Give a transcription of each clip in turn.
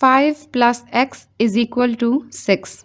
5 + x = 6,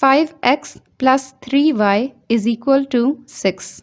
5x + 3y = 6,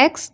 x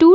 2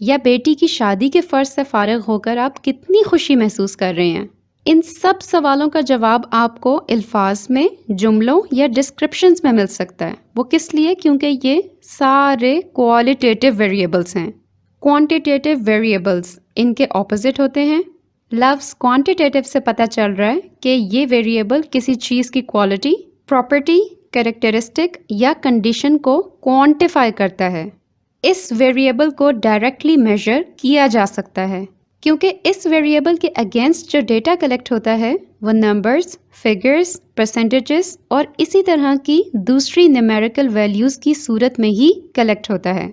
یا بیٹی کی شادی کے فرض سے فارغ ہو کر آپ کتنی خوشی محسوس کر رہے ہیں؟ ان سب سوالوں کا جواب آپ کو الفاظ میں، جملوں یا ڈسکرپشنز میں مل سکتا ہے۔ وہ کس لیے؟ کیونکہ یہ سارے کوالٹیٹیو ویریبلس ہیں۔ کوانٹیٹیو ویریبلس ان کے اپوزٹ ہوتے ہیں۔ لفظ کوانٹیٹیو سے پتہ چل رہا ہے کہ یہ ویریبل کسی چیز کی کوالٹی، پراپرٹی، کریکٹرسٹک یا کنڈیشن کو کوانٹیفائی کرتا ہے۔ اس ویریبل کو ڈائریکٹلی میجر کیا جا سکتا ہے کیونکہ اس ویریبل کے اگینسٹ جو ڈیٹا کلیکٹ ہوتا ہے وہ نمبرز، فگرز، پرسنٹیجز اور اسی طرح کی دوسری نیومیریکل ویلیوز کی صورت میں ہی کلیکٹ ہوتا ہے،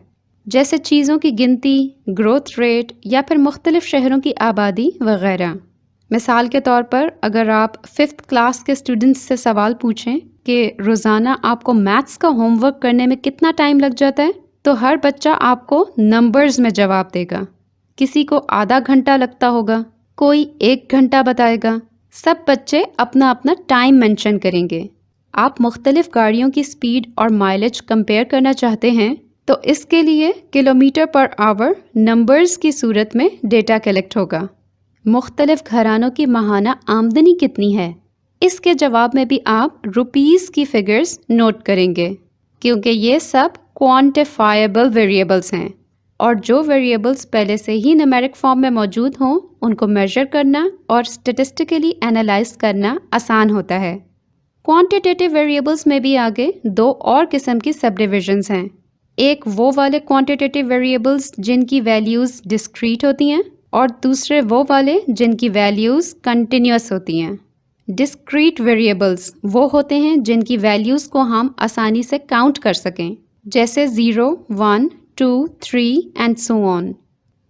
جیسے چیزوں کی گنتی، گروتھ ریٹ یا پھر مختلف شہروں کی آبادی وغیرہ۔ مثال کے طور پر اگر آپ 5th کلاس کے اسٹوڈنٹس سے سوال پوچھیں کہ روزانہ آپ کو میتھس کا ہوم ورک کرنے میں کتنا ٹائم لگ جاتا ہے، تو ہر بچہ آپ کو نمبرز میں جواب دے گا۔ کسی کو آدھا گھنٹہ لگتا ہوگا، کوئی 1 گھنٹہ بتائے گا، سب بچے اپنا اپنا ٹائم مینشن کریں گے۔ آپ مختلف گاڑیوں کی سپیڈ اور مائلیج کمپیئر کرنا چاہتے ہیں تو اس کے لیے کلومیٹر پر آور نمبرز کی صورت میں ڈیٹا کلیکٹ ہوگا۔ مختلف گھرانوں کی ماہانہ آمدنی کتنی ہے، اس کے جواب میں بھی آپ روپیز کی فگرز نوٹ کریں گے کیونکہ یہ سب کوانٹیفائیبل ویریبلس ہیں، اور جو ویریبلس پہلے سے ہی نمیرک فارم میں موجود ہوں ان کو میجر کرنا اور اسٹیٹسٹیکلی انالائز کرنا آسان ہوتا ہے۔ کوانٹیٹیو ویریبلس میں بھی آگے 2 اور قسم کی سب ڈویژنز ہیں۔ ایک وہ والے کوانٹیٹیو ویریبلس جن کی ویلیوز ڈسکریٹ ہوتی ہیں، اور دوسرے وہ والے جن کی ویلیوز کنٹینیوس ہوتی ہیں۔ ڈسکریٹ ویریبلس وہ ہوتے ہیں جن کی ویلیوز کو ہم آسانی سے کاؤنٹ کر سکیں، جیسے 0، 1، 2، 3 and so on.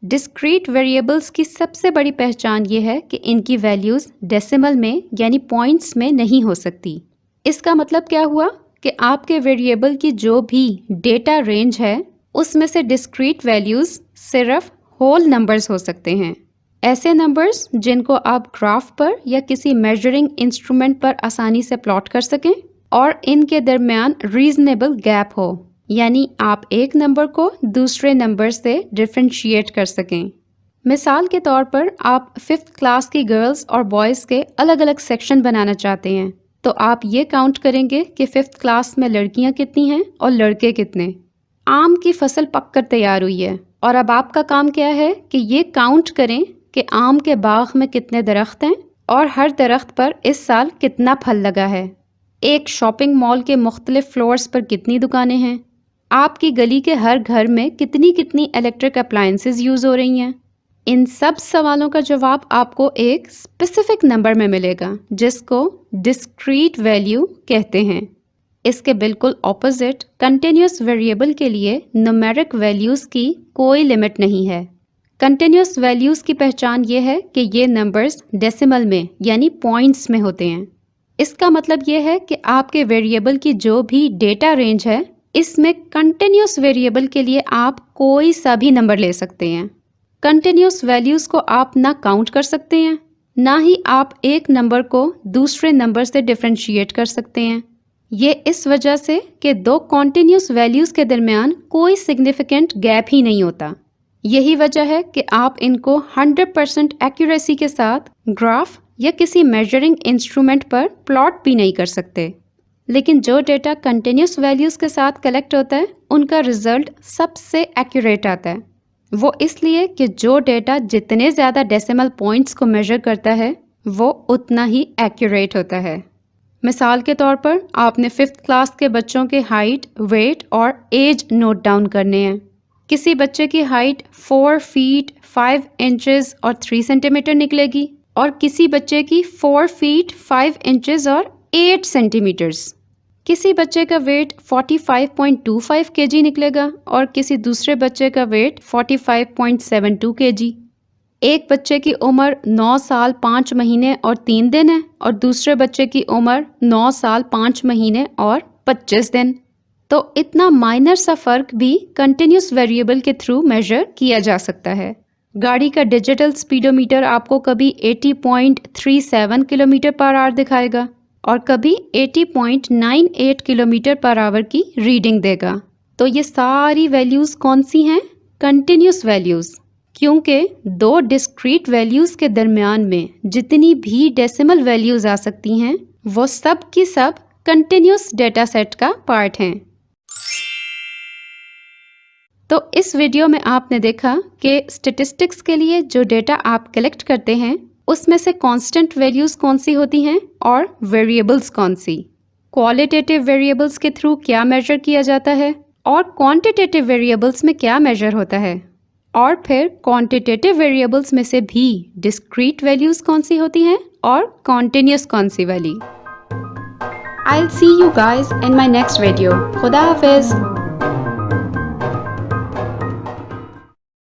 Discrete variables کی سب سے بڑی پہچان یہ ہے کہ ان کی ویلیوز ڈیسیمل میں یعنی پوائنٹس میں نہیں ہو سکتی۔ اس کا مطلب کیا ہوا کہ آپ کے ویریبل کی جو بھی ڈیٹا رینج ہے اس میں سے ڈسکریٹ ویلیوز صرف ہول نمبرز ہو سکتے ہیں، ایسے نمبرز جن کو آپ گراف پر یا کسی میجرنگ انسٹرومنٹ پر آسانی سے پلاٹ کر سکیں اور ان کے درمیان ریزنیبل گیپ ہو، یعنی آپ ایک نمبر کو دوسرے نمبر سے ڈفرینشیٹ کر سکیں۔ مثال کے طور پر آپ 5th کلاس کی گرلز اور بوائز کے الگ الگ سیکشن بنانا چاہتے ہیں تو آپ یہ کاؤنٹ کریں گے کہ 5th کلاس میں لڑکیاں کتنی ہیں اور لڑکے کتنے۔ آم کی فصل پک کر تیار ہوئی ہے اور اب آپ کا کام کیا ہے کہ یہ کاؤنٹ کریں کہ آم کے باغ میں کتنے درخت ہیں اور ہر درخت پر اس سال کتنا پھل لگا ہے۔ ایک شاپنگ مال کے مختلف فلورز پر کتنی دکانیں ہیں، آپ کی گلی کے ہر گھر میں کتنی الیکٹرک اپلائنسز یوز ہو رہی ہیں۔ ان سب سوالوں کا جواب آپ کو ایک اسپیسیفک نمبر میں ملے گا جس کو ڈسکریٹ ویلیو کہتے ہیں۔ اس کے بالکل اپوزٹ کنٹینیوس ویریبل کے لیے نومیرک ویلیوز کی کوئی لمٹ نہیں ہے۔ کنٹینیوس ویلیوز کی پہچان یہ ہے کہ یہ نمبرز ڈیسیمل میں یعنی پوائنٹس میں ہوتے ہیں۔ اس کا مطلب یہ ہے کہ آپ کے ویریبل کی جو بھی ڈیٹا رینج ہے اس میں کنٹینیوس ویریبل کے لیے آپ کوئی سا بھی نمبر لے سکتے ہیں۔ کنٹینیوس ویلیوز کو آپ نہ کاؤنٹ کر سکتے ہیں، نہ ہی آپ ایک نمبر کو دوسرے نمبر سے ڈفرینشیٹ کر سکتے ہیں۔ یہ اس وجہ سے کہ 2 کنٹینیوس ویلیوز کے درمیان کوئی سگنیفیکنٹ گیپ ہی نہیں ہوتا۔ یہی وجہ ہے کہ آپ ان کو 100% ایکوریسی کے ساتھ گراف یا کسی میجرنگ انسٹرومنٹ پر پلاٹ بھی نہیں کر سکتے۔ لیکن جو ڈیٹا کنٹینیوس ویلیوز کے ساتھ کلیکٹ ہوتا ہے ان کا رزلٹ سب سے ایکوریٹ آتا ہے۔ وہ اس لیے کہ جو ڈیٹا جتنے زیادہ ڈیسیمل پوائنٹس کو میجر کرتا ہے وہ اتنا ہی ایکوریٹ ہوتا ہے۔ مثال کے طور پر آپ نے 5th کلاس کے بچوں کے ہائٹ، ویٹ اور ایج نوٹ ڈاؤن کرنے ہیں۔ کسی بچے کی ہائٹ 4 فیٹ 5 انچز اور 3 سینٹی میٹر نکلے گی اور کسی بچے کی 4 فیٹ 5 انچز اور 8 سینٹی میٹرز۔ کسی بچے کا ویٹ 45.25 kg نکلے گا اور کسی دوسرے بچے کا ویٹ 45.72 kg۔ ایک بچے کی عمر 9 سال 5 مہینے اور 3 دن ہے اور دوسرے بچے کی عمر 9 سال 5 مہینے اور 25 دن۔ تو اتنا مائنر سا فرق بھی کنٹینیوس ویریبل کے تھرو میجر کیا جا سکتا ہے۔ گاڑی کا ڈیجیٹل سپیڈو میٹر آپ کو کبھی 80.37 کلومیٹر پر آور دکھائے گا اور کبھی 80.98 کلومیٹر پر آور کی ریڈنگ دے گا۔ تو یہ ساری ویلیوز کون سی ہیں؟ کنٹینیوس ویلیوز، کیونکہ دو ڈسکریٹ ویلیوز کے درمیان میں جتنی بھی ڈیسیمل ویلیوز آ سکتی ہیں وہ سب کی سب کنٹینیوس ڈیٹا سیٹ کا پارٹ ہیں۔ تو اس ویڈیو میں آپ نے دیکھا کہ اسٹیٹسٹکس کے لیے جو ڈیٹا آپ کلیکٹ کرتے ہیں اس میں سے کانسٹنٹ ویلیوز کون سی ہوتی ہیں اور ویریبلس کون سی، کوالٹیٹیو ویریبلس کے تھرو کیا میجر کیا جاتا ہے اور کوانٹیٹیو ویریبلس میں کیا میجر ہوتا ہے، اور پھر کوانٹیٹیو ویریبلس میں سے بھی ڈسکریٹ ویلیوز کون سی ہوتی ہیں اور کنٹینیوس کون سی والی۔ I'll see you guys in my next video. خدا حافظ.